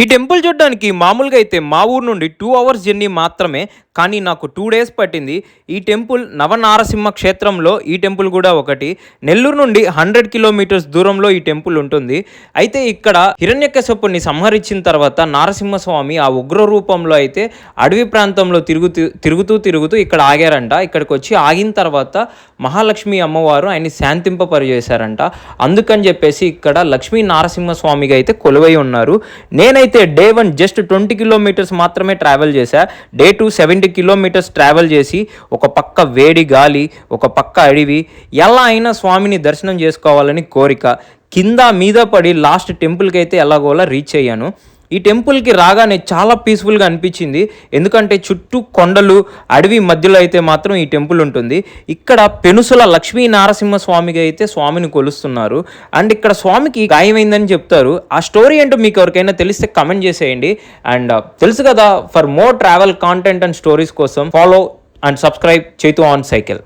ఈ టెంపుల్ చూడడానికి మామూలుగా అయితే మా ఊరు నుండి 2 అవర్స్ జర్నీ మాత్రమే. కానీ నాకు 2 డేస్ పట్టింది. ఈ టెంపుల్ నవనారసింహ క్షేత్రంలో ఈ టెంపుల్ కూడా ఒకటి. నెల్లూరు నుండి 100 కిలోమీటర్స్ దూరంలో ఈ టెంపుల్ ఉంటుంది. అయితే ఇక్కడ హిరణ్యకశపుని సంహరించిన తర్వాత నారసింహస్వామి ఆ ఉగ్ర రూపంలో అయితే అడవి ప్రాంతంలో తిరుగుతూ ఇక్కడ ఆగారంట. ఇక్కడికి వచ్చి ఆగిన తర్వాత మహాలక్ష్మి అమ్మవారు ఆయన్ని శాంతింపపరిచేశారంట. అందుకని చెప్పేసి ఇక్కడ లక్ష్మీ నారసింహస్వామిగా అయితే కొలువై ఉన్నారు. నేనైతే డే 1 జస్ట్ 20 కిలోమీటర్స్ మాత్రమే ట్రావెల్ చేశా. డే 2 70 కిలోమీటర్స్ ట్రావెల్ చేసి ఒక పక్క వేడి గాలి, ఒక పక్క అడవి, ఎలా అయినా స్వామిని దర్శనం చేసుకోవాలని కోరిక. కింద మీద పడి లాస్ట్ టెంపుల్కి అయితే ఎలాగోలా రీచ్ అయ్యాను. ఈ టెంపుల్కి రాగానే చాలా పీస్ఫుల్గా అనిపించింది. ఎందుకంటే చుట్టూ కొండలు, అడవి మధ్యలో అయితే మాత్రం ఈ టెంపుల్ ఉంటుంది. ఇక్కడ పెనుసుల లక్ష్మీ నారసింహ స్వామిగా అయితే స్వామిని కొలుస్తున్నారు. అండ్ ఇక్కడ స్వామికి గాయమైందని చెప్తారు. ఆ స్టోరీ ఏంటో మీకు ఎవరికైనా తెలిస్తే కమెంట్ చేసేయండి. అండ్ తెలుసు కదా, for more travel content and stories కోసం follow and subscribe Chaitu on cycle.